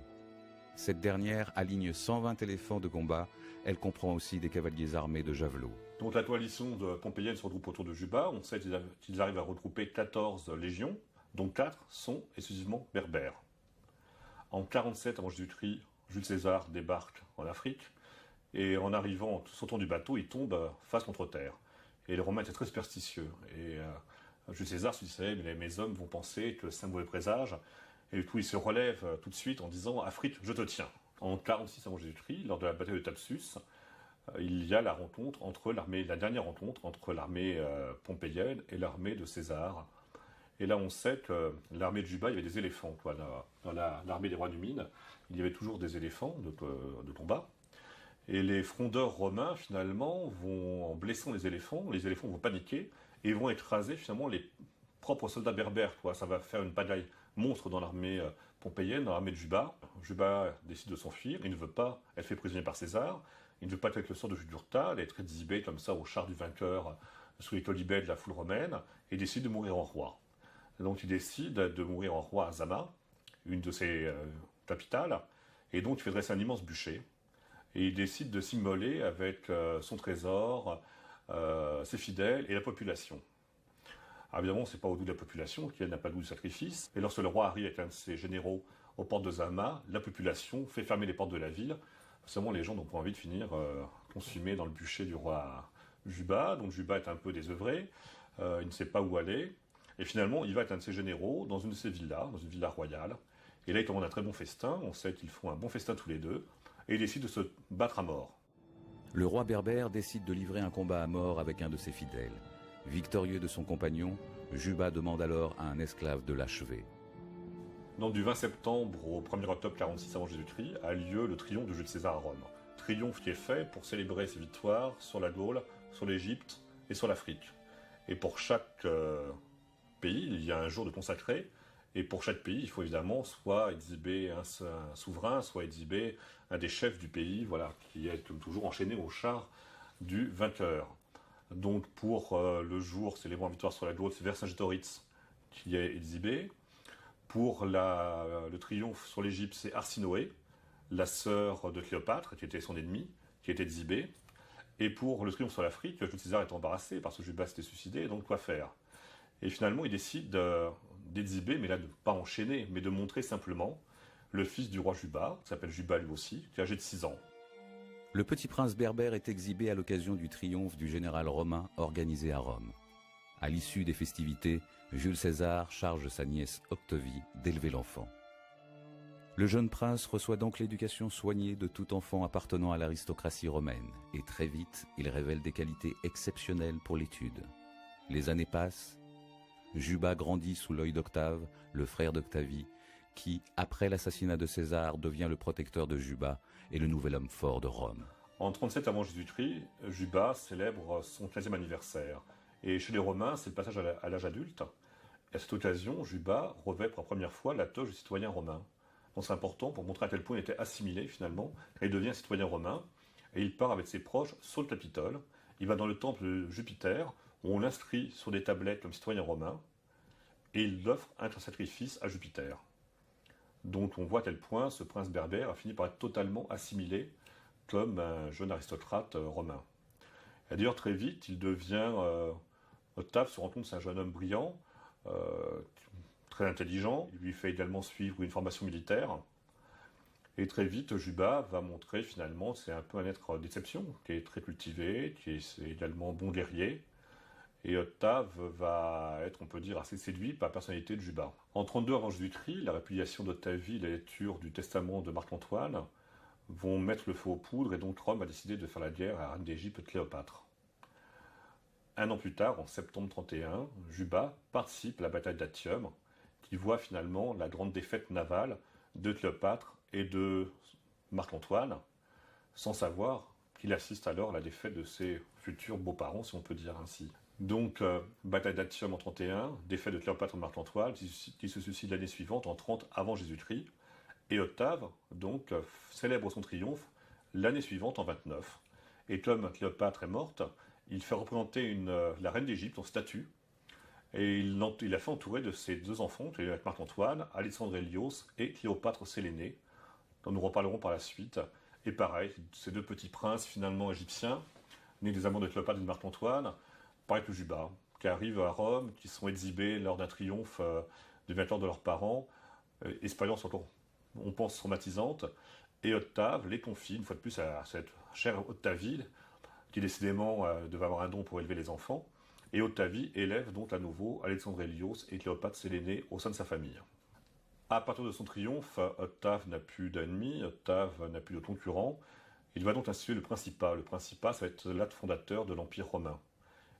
Cette dernière aligne 120 éléphants de combat. Elle comprend aussi des cavaliers armés de javelots. Donc la coalition de pompéienne se regroupe autour de Juba. On sait qu'ils arrivent à regrouper 14 légions, dont 4 sont exclusivement berbères. En 47 avant Jésus-Christ, Jules César débarque en Afrique, et en arrivant, sautant du bateau, il tombe face contre terre. Et les Romains étaient très superstitieux. Et Jules César se disait, mais mes hommes vont penser que c'est un mauvais présage. Et du coup, il se relève tout de suite en disant, Afrique, je te tiens. En 46 avant Jésus-Christ, lors de la bataille de Thapsus, il y a la dernière rencontre entre l'armée pompéienne et l'armée de César. Et là, on sait que l'armée de Juba, il y avait des éléphants. Dans l'armée des rois numides, il y avait toujours des éléphants de combat. Et les frondeurs romains, finalement, en blessant les éléphants vont paniquer et vont écraser finalement les propres soldats berbères. Ça va faire une bataille monstre dans l'armée pompéienne, dans l'armée de Juba. Juba décide de s'enfuir, il ne veut pas être fait prisonnier par César, il ne veut pas être avec le sort de Jugurtha, être exhibé comme ça au char du vainqueur sous les colibets de la foule romaine, et décide de mourir en roi. Donc il décide de mourir en roi à Zama, une de ses capitales, et donc il fait dresser un immense bûcher, et il décide de s'immoler avec son trésor, ses fidèles et la population. Alors évidemment, ce n'est pas au goût de la population, qui n'a pas le goût du sacrifice, et lorsque le roi arrive avec un de ses généraux aux portes de Zama, la population fait fermer les portes de la ville. Seulement, les gens n'ont pas envie de finir consumés dans le bûcher du roi Juba. Donc Juba est un peu désœuvré, il ne sait pas où aller. Et finalement, il va avec un de ses généraux dans une de ses villas, dans une villa royale. Et là, ils commandent un très bon festin. On sait qu'ils font un bon festin tous les deux. Et ils décident de se battre à mort. Le roi berbère décide de livrer un combat à mort avec un de ses fidèles. Victorieux de son compagnon, Juba demande alors à un esclave de l'achever. Donc du 20 septembre au 1er octobre 46 avant Jésus-Christ a lieu le triomphe de Jules César à Rome. Triomphe qui est fait pour célébrer ses victoires sur la Gaule, sur l'Égypte et sur l'Afrique. Et pour chaque pays, il y a un jour de consacré, Et pour chaque pays, il faut évidemment soit exhiber un souverain, soit exhiber un des chefs du pays, voilà, qui est toujours enchaîné au char du vainqueur. Donc pour le jour célébrant la victoire sur la Gaulle, c'est Vercingétorix qui est exhibé. Pour le triomphe sur l'Égypte, c'est Arsinoé, la sœur de Cléopâtre, qui était son ennemie, qui est exhibée. Et pour le triomphe sur l'Afrique, Jules César est embarrassé parce que Juba s'était suicidé, donc quoi faire? Et finalement, il décide d'exhiber, mais là de ne pas enchaîner, mais de montrer simplement le fils du roi Juba, qui s'appelle Juba lui aussi, qui est âgé de 6 ans. Le petit prince berbère est exhibé à l'occasion du triomphe du général romain organisé à Rome. À l'issue des festivités, Jules César charge sa nièce Octovie d'élever l'enfant. Le jeune prince reçoit donc l'éducation soignée de tout enfant appartenant à l'aristocratie romaine, et très vite, il révèle des qualités exceptionnelles pour l'étude. Les années passent, Juba grandit sous l'œil d'Octave, le frère d'Octavie, qui, après l'assassinat de César, devient le protecteur de Juba et le nouvel homme fort de Rome. En 37 avant Jésus-Christ, Juba célèbre son 15e anniversaire. Et chez les Romains, c'est le passage à l'âge adulte. Et à cette occasion, Juba revêt pour la première fois la toge de citoyen romain. Donc c'est important pour montrer à quel point il était assimilé finalement. Et il devient citoyen romain. Et il part avec ses proches sur le Capitole. Il va dans le temple de Jupiter, où on l'inscrit sur des tablettes comme citoyen romain. Et il offre un sacrifice à Jupiter. Donc on voit à quel point ce prince berbère a fini par être totalement assimilé comme un jeune aristocrate romain. Et d'ailleurs très vite, il devient... Octave se rend compte que c'est un jeune homme brillant, très intelligent. Il lui fait également suivre une formation militaire. Et très vite, Juba va montrer finalement que c'est un peu un être d'exception, qui est très cultivé, qui est également bon guerrier. Et Octave va être, on peut dire, assez séduit par la personnalité de Juba. En 32 avant Jésus-Christ, la répudiation d'Octavie et la lecture du testament de Marc-Antoine vont mettre le feu aux poudres, et donc Rome a décidé de faire la guerre à la reine d'Égypte Cléopâtre. Un an plus tard, en septembre 31, Juba participe à la bataille d'Actium, qui voit finalement la grande défaite navale de Cléopâtre et de Marc-Antoine, sans savoir qu'il assiste alors à la défaite de ses futurs beaux-parents, si on peut dire ainsi. Donc, bataille d'Actium en 31, défaite de Cléopâtre et de Marc-Antoine, qui se suicide l'année suivante, en 30 avant Jésus-Christ, et Octave, donc, célèbre son triomphe l'année suivante, en 29. Et comme Cléopâtre est morte, il fait représenter la reine d'Égypte en statue, et il la fait entourer de ses deux enfants, avec Marc-Antoine, Alexandre Hélios et Cléopâtre Sélénée, dont nous reparlerons par la suite. Et pareil, ces deux petits princes finalement égyptiens, nés des amants de Cléopâtre et de Marc-Antoine, pareil que Juba, qui arrivent à Rome, qui sont exhibés lors d'un triomphe du vainqueur de leurs parents, expérience encore, on pense, traumatisante, et Octave les confie une fois de plus à cette chère Octavie, qui décidément devait avoir un don pour élever les enfants, et Octavie élève donc à nouveau Alexandre Hélios et Cléopâtre Sélénée au sein de sa famille. À partir de son triomphe, Octave n'a plus d'ennemis, Octave n'a plus de concurrents, il va donc instituer le Principat. Le Principat, ça va être l'acte fondateur de l'Empire romain.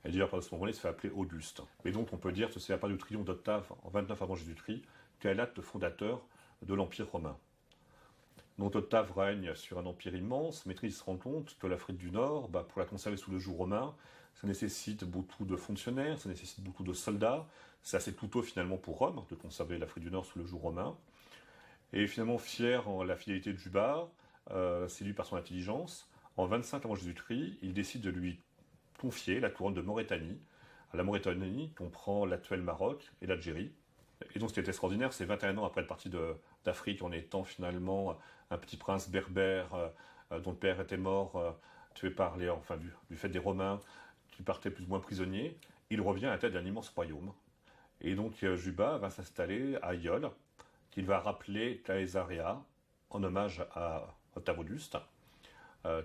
Et d'ailleurs, à ce moment-là, il se fait appeler Auguste. Et donc, on peut dire que c'est à partir du triomphe d'Octave en 29 avant Jésus-Christ qu'est l'acte fondateur de l'Empire romain. Donc Octave règne sur un empire immense, mais il se rend compte que l'Afrique du Nord, pour la conserver sous le joug romain, ça nécessite beaucoup de fonctionnaires, ça nécessite beaucoup de soldats. C'est assez coûteux finalement pour Rome de conserver l'Afrique du Nord sous le joug romain. Et finalement, fier en la fidélité de Juba, séduit par son intelligence, en 25 avant Jésus-Christ, il décide de lui confier la couronne de Maurétanie. La Maurétanie comprend l'actuel Maroc et l'Algérie. Et donc ce qui est extraordinaire, c'est 21 ans après le parti d'Afrique, en étant finalement un petit prince berbère dont le père était mort, tué par du fait des Romains, qui partaient plus ou moins prisonniers, il revient à la tête d'un immense royaume. Et donc Juba va s'installer à Iole, qu'il va rappeler Caesarea, en hommage à Octave Auguste,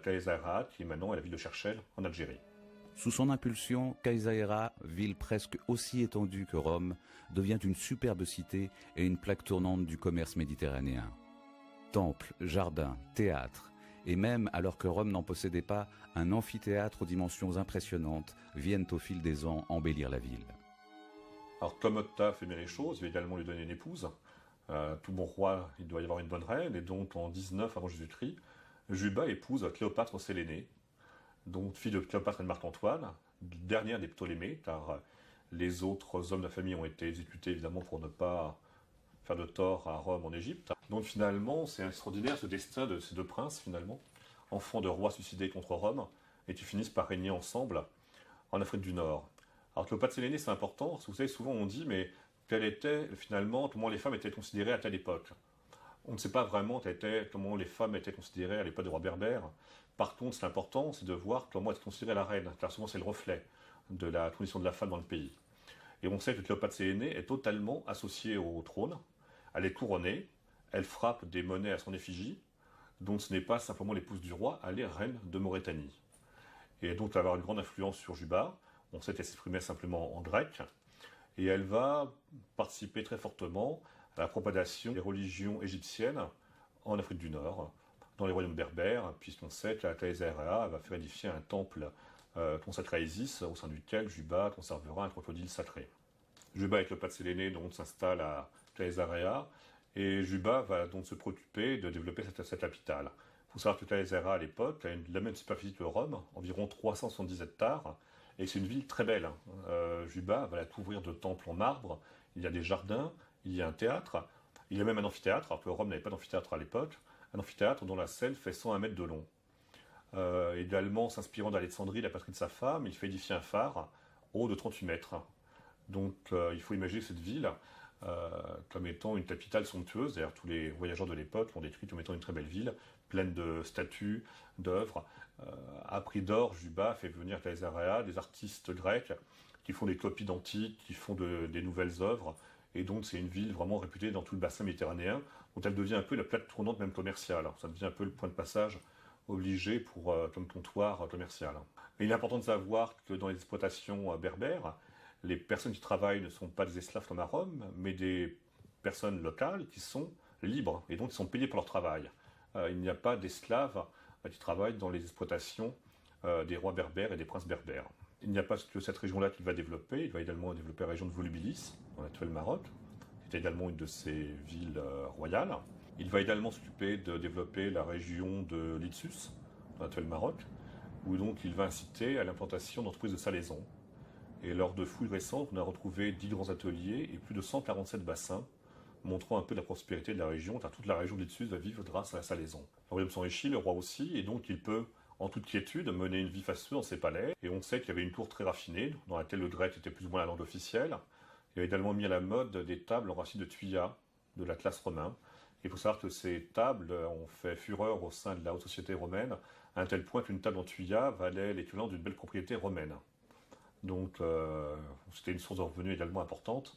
Caesarea qui est maintenant la ville de Cherchell en Algérie. Sous son impulsion, Caesarea, ville presque aussi étendue que Rome, devient une superbe cité et une plaque tournante du commerce méditerranéen. Temples, jardins, théâtres, et même, alors que Rome n'en possédait pas, un amphithéâtre aux dimensions impressionnantes viennent au fil des ans embellir la ville. Alors comme Octave aimait les choses, il va également lui donner une épouse. Tout bon roi, il doit y avoir une bonne reine, et donc en 19 avant Jésus-Christ, Juba épouse Cléopâtre Sélénée, donc fille de Cléopâtre et de Marc-Antoine, dernière des Ptolémées, car les autres hommes de la famille ont été exécutés évidemment pour ne pas faire de tort à Rome en Égypte. Donc finalement, c'est extraordinaire ce destin de ces deux princes, finalement, enfants de rois suicidés contre Rome, et qui finissent par régner ensemble en Afrique du Nord. Alors Cléopâtre Sélénée, c'est important, parce que vous savez, souvent on dit, mais quelle était finalement, comment les femmes étaient considérées à telle époque? On ne sait pas vraiment comment les femmes étaient considérées à l'époque des rois berbères. Par contre, c'est important, c'est de voir comment est considérée la reine, car souvent c'est le reflet de la condition de la femme dans le pays. Et on sait que Cléopâtre Sélénée est totalement associée au trône. Elle est couronnée, elle frappe des monnaies à son effigie, donc ce n'est pas simplement l'épouse du roi, elle est reine de Maurétanie. Et donc elle va avoir une grande influence sur Juba. On sait qu'elle s'exprimait simplement en grec. Et elle va participer très fortement à la propagation des religions égyptiennes en Afrique du Nord, dans les royaumes berbères, puisqu'on sait qu'à Thaïs-Area, elle va faire édifier un temple consacré à Isis, au sein duquel Juba conservera un crocodile sacré. Juba et Cléopâtre Sélénée donc s'installe à Thaïs-Area, et Juba va donc se préoccuper de développer cette capitale. Il faut savoir que Thaïs-Area à l'époque a la même superficie que Rome, environ 370 hectares, et c'est une ville très belle. Juba va la couvrir de temples en marbre, il y a des jardins, il y a un théâtre, il y a même un amphithéâtre, alors que Rome n'avait pas d'amphithéâtre à l'époque, un amphithéâtre dont la selle fait 101 mètres de long. Également, s'inspirant d'Alexandrie, la patrie de sa femme, il fait édifier un phare haut de 38 mètres. Donc il faut imaginer cette ville comme étant une capitale somptueuse. D'ailleurs, tous les voyageurs de l'époque l'ont décrite comme étant une très belle ville, pleine de statues, d'œuvres. À prix d'or, Juba fait venir à Thaïs-Area des artistes grecs qui font des copies d'antiques, qui font des nouvelles œuvres. Et donc c'est une ville vraiment réputée dans tout le bassin méditerranéen, dont elle devient un peu la plaque tournante même commerciale. Alors, ça devient un peu le point de passage obligé comme comptoir commercial. Mais il est important de savoir que dans les exploitations berbères, les personnes qui travaillent ne sont pas des esclaves comme à Rome, mais des personnes locales qui sont libres et donc qui sont payées pour leur travail. Il n'y a pas d'esclaves qui travaillent dans les exploitations des rois berbères et des princes berbères. Il n'y a pas que cette région-là qu'il va développer, il va également développer la région de Volubilis, dans l'actuel Maroc, qui est également une de ses villes royales. Il va également s'occuper de développer la région de Litsus, dans l'actuel Maroc, où donc il va inciter à l'implantation d'entreprises de salaison. Et lors de fouilles récentes, on a retrouvé 10 grands ateliers et plus de 147 bassins, montrant un peu la prospérité de la région, car toute la région de Litsus va vivre grâce à la salaison. Le royaume s'enrichit, le roi aussi, et donc il peut, en toute quiétude, mener une vie fastueuse dans ses palais. Et on sait qu'il y avait une cour très raffinée, dans laquelle le grec était plus ou moins la langue officielle. Il a également mis à la mode des tables en racines de thuya, de l'Atlas romain. Il faut savoir que ces tables ont fait fureur au sein de la haute société romaine, à un tel point qu'une table en thuya valait l'équivalent d'une belle propriété romaine. Donc c'était une source de revenus également importante.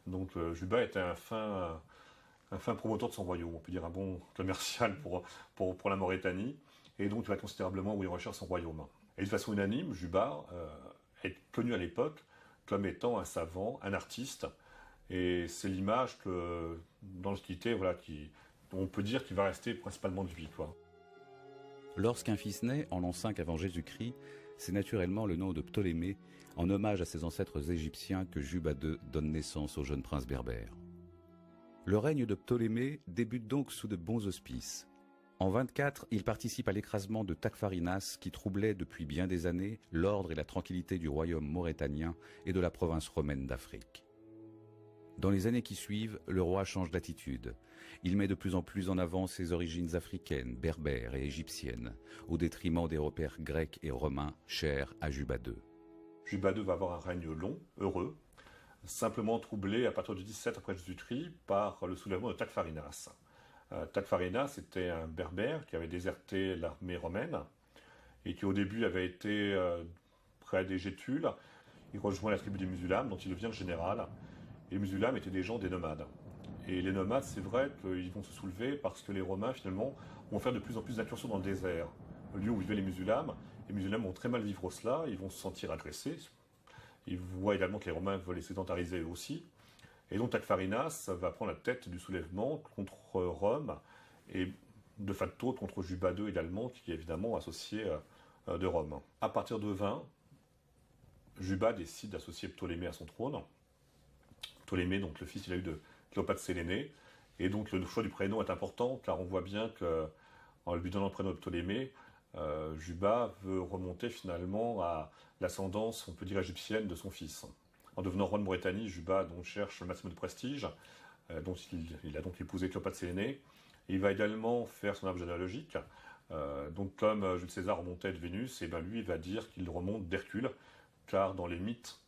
Donc Juba était un fin promoteur de son royaume, on peut dire un bon commercial pour la Maurétanie, et donc il va considérablement enrichir son royaume. Et de façon unanime, Juba est connu à l'époque comme étant un savant, un artiste, et c'est l'image que dans l'Antiquité, on peut dire qu'il va rester principalement de lui, quoi. Lorsqu'un fils naît en l'an 5 avant Jésus-Christ, c'est naturellement le nom de Ptolémée, en hommage à ses ancêtres égyptiens, que Juba II donne naissance au jeune prince berbère. Le règne de Ptolémée débute donc sous de bons auspices. En 24, il participe à l'écrasement de Tacfarinas qui troublait depuis bien des années l'ordre et la tranquillité du royaume maurétanien et de la province romaine d'Afrique. Dans les années qui suivent, le roi change d'attitude. Il met de plus en plus en avant ses origines africaines, berbères et égyptiennes, au détriment des repères grecs et romains chers à Juba II. Juba II va avoir un règne long, heureux, simplement troublé à partir du 17 après Jésus-Christ par le soulèvement de Tacfarinas. Tacfarinas était un berbère qui avait déserté l'armée romaine et qui au début avait été près des Gétules. Il rejoint la tribu des Musulmans dont il devient général. Et les Musulmans étaient des nomades. Et les nomades, c'est vrai qu'ils vont se soulever parce que les Romains, finalement, vont faire de plus en plus d'incursions dans le désert, le lieu où vivaient les Musulmans. Les Musulmans vont très mal vivre cela, ils vont se sentir agressés. Ils voient également que les Romains veulent les sédentariser eux aussi. Et donc Tacfarinas va prendre la tête du soulèvement contre Rome et de facto contre Juba II également, qui est évidemment associé de Rome. À partir de 20, Juba décide d'associer Ptolémée à son trône. Ptolémée, donc le fils il a eu de Cléopâtre Sélénée, et donc le choix du prénom est important, car on voit bien qu'en lui donnant le prénom de Ptolémée, Juba veut remonter finalement à l'ascendance, on peut dire, égyptienne de son fils. En devenant roi de Maurétanie, Juba donc cherche le maximum de prestige, dont il a donc épousé Cléopâtre Sélénée. Il va également faire son arbre généalogique. Donc comme Jules César remontait de Vénus, et ben lui il va dire qu'il remonte d'Hercule, car dans les mythes,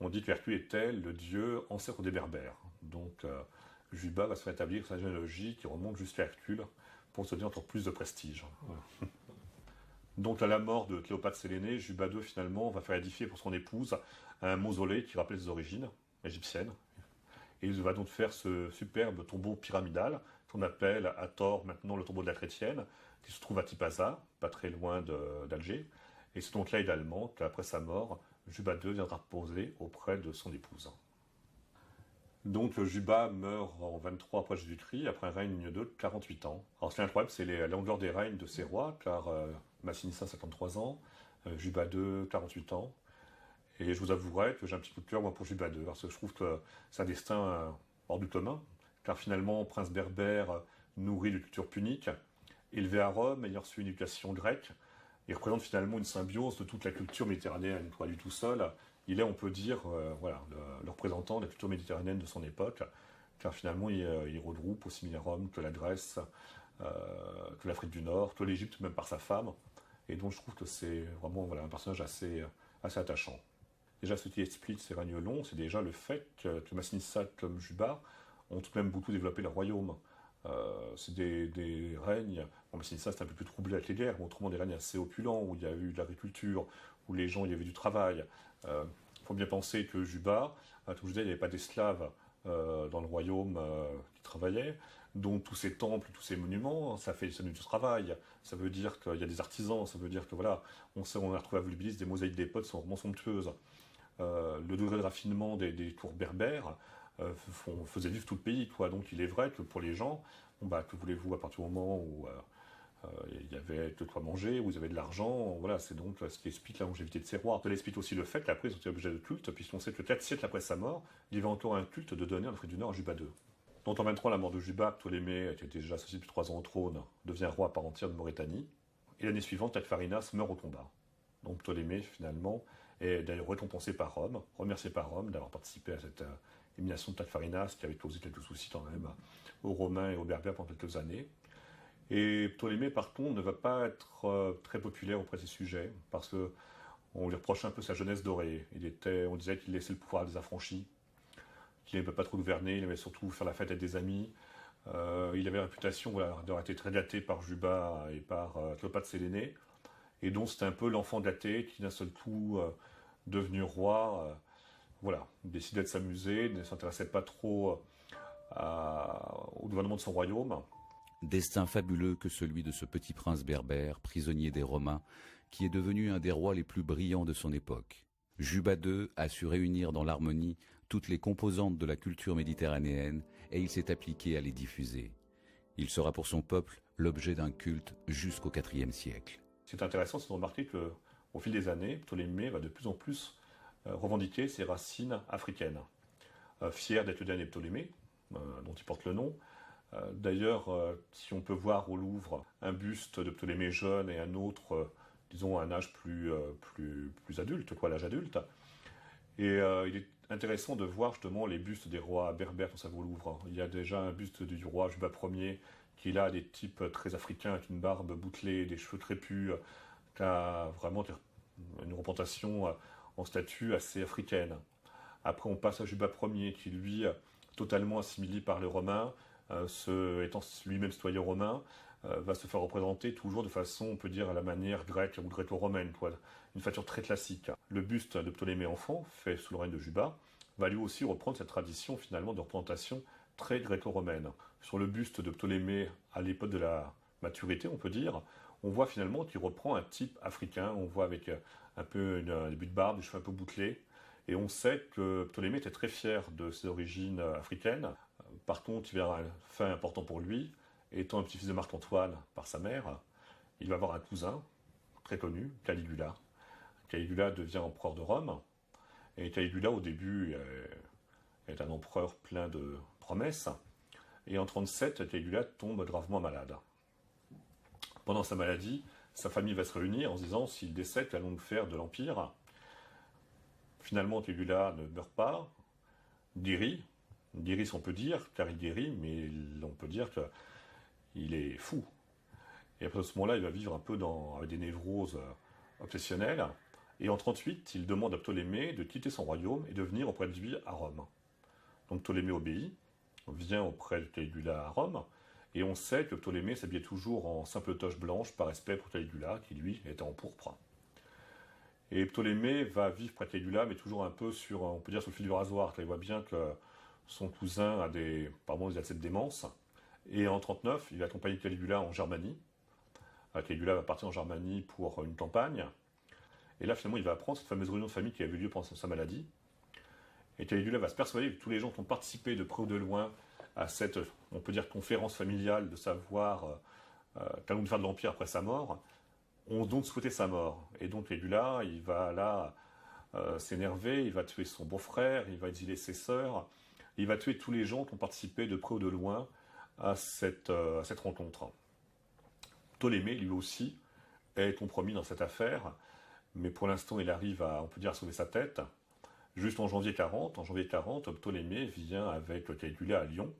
on dit qu'Hercule était le dieu ancêtre des Berbères. Donc Juba va se faire établir sa généalogie qui remonte jusqu'à Hercule pour se donner encore plus de prestige. Donc à la mort de Cléopâtre Sélénée, Juba II finalement va faire édifier pour son épouse un mausolée qui rappelle ses origines égyptiennes. Et il va donc faire ce superbe tombeau pyramidal qu'on appelle à tort maintenant le tombeau de la chrétienne, qui se trouve à Tipaza, pas très loin d'Alger. Et c'est donc là également qu'après sa mort, Juba II viendra reposer auprès de son épouse. Donc Juba meurt en 23 après Jésus-Christ, après un règne de 48 ans. Alors ce qui est incroyable, c'est la longueur des règnes de ces rois, car Massinissa 53 ans, Juba II 48 ans. Et je vous avouerai que j'ai un petit coup de cœur moi, pour Juba II, parce que je trouve que c'est un destin hors du commun, car finalement, prince berbère nourri de culture punique, élevé à Rome, ayant reçu une éducation grecque, il représente finalement une symbiose de toute la culture méditerranéenne. Pas du tout seul, il est, on peut dire, voilà, le représentant de la culture méditerranéenne de son époque, car finalement il regroupe aussi bien Rome que la Grèce, que l'Afrique du Nord, que l'Égypte, même par sa femme. Et donc je trouve que c'est vraiment voilà, un personnage assez attachant. Déjà, ce qui explique ces règnes longs, c'est déjà le fait que Massinissa comme Juba ont tout de même beaucoup développé leur royaume. C'est des règnes, bon, Massinissa c'était un peu plus troublé avec les guerres, mais autrement des règnes assez opulents, où il y a eu de l'agriculture, où les gens, il y avait du travail. Il faut bien penser que Juba, comme je disais, il n'y avait pas d'esclaves dans le royaume qui travaillaient, donc tous ces temples, tous ces monuments, ça fait du travail. Ça veut dire qu'il y a des artisans, ça veut dire que voilà, on a retrouvé à Volubilis des mosaïques des potes qui sont vraiment somptueuses. Le degré de raffinement des tours berbères faisait vivre tout le pays, quoi. Donc il est vrai que pour les gens, bon, bah, que voulez-vous à partir du moment où il y avait de quoi manger, où ils avaient de l'argent, voilà, c'est donc ce qui explique la longévité de ces rois. Cela explique aussi le fait qu'après ils ont été objets de culte, puisqu'on sait que 4 siècles après sa mort, il y avait encore un culte de donner en Afrique du Nord à Juba II. Donc en 23, la mort de Juba, Ptolémée, qui était déjà associé depuis 3 ans au trône, devient roi à part entière de Mauritanie. Et l'année suivante, Tacfarinas meurt au combat. Donc Ptolémée, finalement, est d'ailleurs récompensé par Rome, remercié par Rome d'avoir participé à cette élimination de Tacfarinas, qui avait causé quelques soucis quand même aux Romains et aux Berbères pendant quelques années. Et Ptolémée, par contre, ne va pas être très populaire auprès de ses sujets, parce qu'on lui reprochait un peu sa jeunesse dorée. On disait qu'il laissait le pouvoir à des affranchis, qu'il n'aimait pas trop gouverner, il aimait surtout faire la fête avec des amis. Il avait la réputation voilà, d'avoir été très gâté par Juba et par Cléopâtre Sélénée, et donc c'était un peu l'enfant gâté qui d'un seul coup, devenu roi, voilà, décidait de s'amuser, ne s'intéressait pas trop au gouvernement de son royaume. Destin fabuleux que celui de ce petit prince berbère, prisonnier des Romains, qui est devenu un des rois les plus brillants de son époque. Juba II a su réunir dans l'harmonie toutes les composantes de la culture méditerranéenne et il s'est appliqué à les diffuser. Il sera pour son peuple l'objet d'un culte jusqu'au IVe siècle. C'est intéressant, c'est de remarquer qu'au fil des années, Ptolémée va de plus en plus revendiquer ses racines africaines. Fier d'être le dernier Ptolémée, dont il porte le nom. D'ailleurs, si on peut voir au Louvre un buste de Ptolémée jeune et un autre, disons, à un âge plus adulte, quoi, l'âge adulte. Et il est intéressant de voir justement les bustes des rois berbères quand ça va au Louvre. Il y a déjà un buste du roi Juba Ier qui là a des types très africains avec une barbe bouclée, des cheveux crépus, qui a vraiment une représentation en statue assez africaine. Après on passe à Juba Ier qui lui, totalement assimilé par les Romains, étant lui-même citoyen romain, va se faire représenter toujours de façon, on peut dire, à la manière grecque ou gréco-romaine, quoi. Une facture très classique. Le buste de Ptolémée enfant, fait sous le règne de Juba, va lui aussi reprendre cette tradition finalement de représentation très gréco-romaine. Sur le buste de Ptolémée, à l'époque de la maturité, on peut dire, on voit finalement qu'il reprend un type africain, on voit avec un peu un début de barbe, des cheveux un peu bouclés, et on sait que Ptolémée était très fier de ses origines africaines. Par contre, il y a un fait important pour lui, étant un petit-fils de Marc-Antoine par sa mère, il va avoir un cousin très connu, Caligula. Caligula devient empereur de Rome, et Caligula au début est un empereur plein de promesses, et en 37, Caligula tombe gravement malade. Pendant sa maladie, sa famille va se réunir en se disant s'il décède, qu'allons-nous faire de l'Empire? Finalement, Caligula ne meurt pas, guérit, Guéris, on peut dire, car il guérit, mais on peut dire qu'il est fou. Et après ce moment-là, il va vivre un peu avec des névroses obsessionnelles. Et en 38, il demande à Ptolémée de quitter son royaume et de venir auprès de lui à Rome. Donc Ptolémée obéit, vient auprès de Caligula à Rome, et on sait que Ptolémée s'habillait toujours en simple toche blanche par respect pour Caligula, qui lui était en pourpre. Et Ptolémée va vivre près de Caligula, mais toujours un peu on peut dire sur le fil du rasoir, car il voit bien que son cousin a cette démence. Et en 39, il va accompagner Caligula en Germanie. Caligula va partir en Germanie pour une campagne. Et là, finalement, il va apprendre cette fameuse réunion de famille qui avait eu lieu pendant sa maladie. Et Caligula va se persuader que tous les gens qui ont participé de près ou de loin à cette, on peut dire, conférence familiale de savoir qu'allons-nous faire de l'Empire après sa mort, ont donc souhaité sa mort. Et donc Caligula, il va là s'énerver, il va tuer son beau-frère, il va exiler ses sœurs, il va tuer tous les gens qui ont participé de près ou de loin à cette rencontre. Ptolémée, lui aussi, est compromis dans cette affaire, mais pour l'instant, il arrive on peut dire, à sauver sa tête. Juste en janvier 40, Ptolémée vient avec Caligula à Lyon,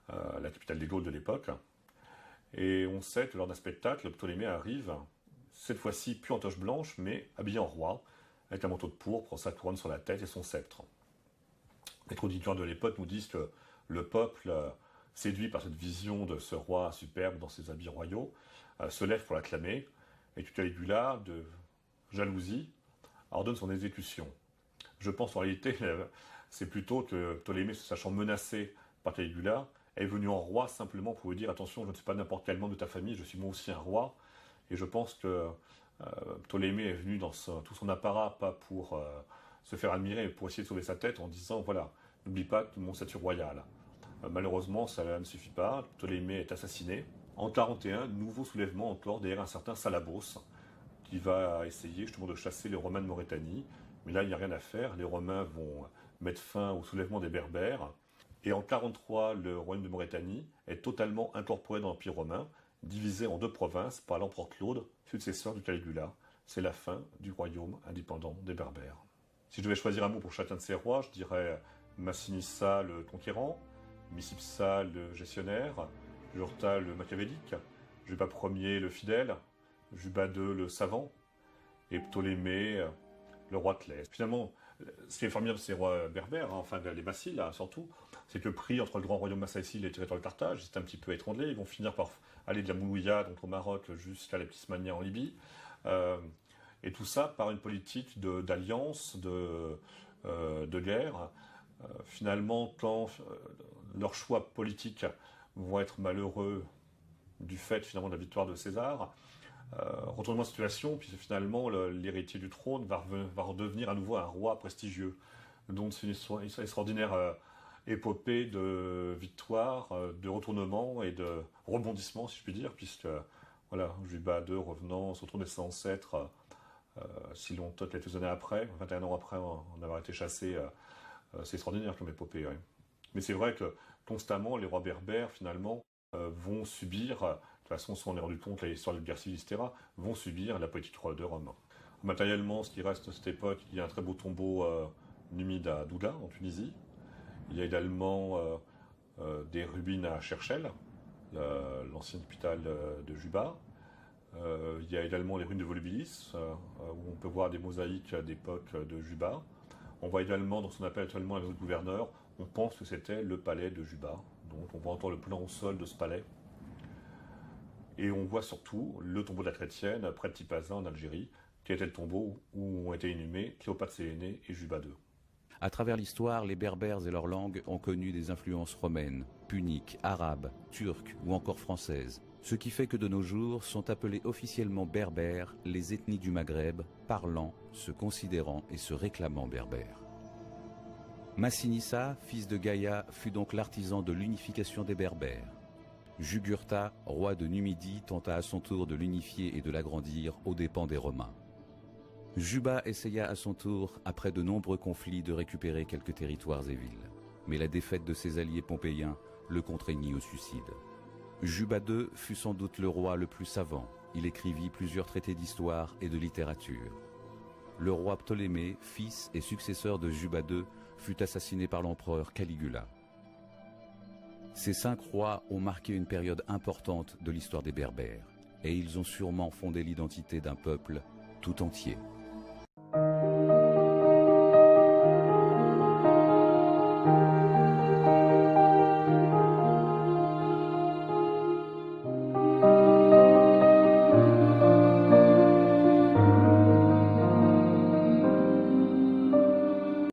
la capitale des Gaules de l'époque. Et on sait que lors d'un spectacle, Ptolémée arrive, cette fois-ci plus en toche blanche, mais habillé en roi, avec un manteau de pourpre, sa couronne sur la tête et son sceptre. Les chroniqueurs de l'époque nous disent que le peuple, séduit par cette vision de ce roi superbe dans ses habits royaux, se lève pour l'acclamer, et que Caligula, de jalousie, ordonne son exécution. Je pense en réalité, c'est plutôt que Ptolémée, se sachant menacé par Caligula, est venu en roi simplement pour lui dire « Attention, je ne suis pas n'importe quel membre de ta famille, je suis moi aussi un roi ». Et je pense que Ptolémée est venu dans tout son apparat, pas pour se faire admirer, mais pour essayer de sauver sa tête en disant « Voilà, n'oublie pas mon statut royal ». Malheureusement, ça ne suffit pas. Ptolémée est assassiné. En 41, nouveau soulèvement encore derrière un certain Salabos, qui va essayer justement de chasser les Romains de Maurétanie. Mais là, il n'y a rien à faire. Les Romains vont mettre fin au soulèvement des Berbères. Et en 43, le royaume de Maurétanie est totalement incorporé dans l'Empire romain, divisé en 2 provinces par l'empereur Claude, successeur du Caligula. C'est la fin du royaume indépendant des Berbères. Si je devais choisir un mot pour chacun de ces rois, je dirais Massinissa le conquérant, Micipsa le gestionnaire, Jugurtha le machiavélique, Juba Ier le fidèle, Juba II le savant, et Ptolémée le roi Clès. Finalement, ce qui est formidable de ces rois berbères, enfin les Massiles surtout, c'est que pris entre le grand royaume massaïcile et le territoire de Carthage, c'est un petit peu étranglé. Ils vont finir par aller de la Moulouya, donc au Maroc, jusqu'à la Plismania en Libye. Et tout ça par une politique d'alliance, de guerre. Finalement, quand leurs choix politiques vont être malheureux du fait finalement de la victoire de César, retournement de situation, puis finalement l'héritier du trône va redevenir à nouveau un roi prestigieux. Donc c'est une extraordinaire épopée de victoire, de retournement et de rebondissement, si je puis dire, puisque voilà, Juba II revenant, se retourner ses ancêtres, si l'on toque quelques années après, 21 ans après en avoir été chassé, c'est extraordinaire comme épopée. Ouais. Mais c'est vrai que constamment, les rois berbères, finalement, vont subir, de toute façon, si on est rendu compte, l'histoire de la guerre civile, etc., vont subir la politique de Rome. Matériellement, ce qui reste de cette époque, il y a un très beau tombeau numide à Douda, en Tunisie. Il y a également des ruines à Cherchel, l'ancienne capitale de Juba. Il y a également les ruines de Volubilis, où on peut voir des mosaïques d'époque de Juba. On voit également, dans ce qu'on appelle actuellement la maison de gouverneur, on pense que c'était le palais de Juba. Donc on voit encore le plan au sol de ce palais. Et on voit surtout le tombeau de la chrétienne près de Tipaza en Algérie, qui était le tombeau où ont été inhumés Cléopâtre Sélénée et Juba II. À travers l'histoire, les Berbères et leurs langues ont connu des influences romaines, puniques, arabes, turques ou encore françaises. Ce qui fait que de nos jours sont appelés officiellement berbères les ethnies du Maghreb, parlant, se considérant et se réclamant berbères. Massinissa, fils de Gaïa, fut donc l'artisan de l'unification des Berbères. Jugurtha, roi de Numidie, tenta à son tour de l'unifier et de l'agrandir aux dépens des Romains. Juba essaya à son tour, après de nombreux conflits, de récupérer quelques territoires et villes. Mais la défaite de ses alliés pompéiens le contraignit au suicide. Juba II fut sans doute le roi le plus savant. Il écrivit plusieurs traités d'histoire et de littérature. Le roi Ptolémée, fils et successeur de Juba II, fut assassiné par l'empereur Caligula. Ces 5 rois ont marqué une période importante de l'histoire des Berbères, et ils ont sûrement fondé l'identité d'un peuple tout entier.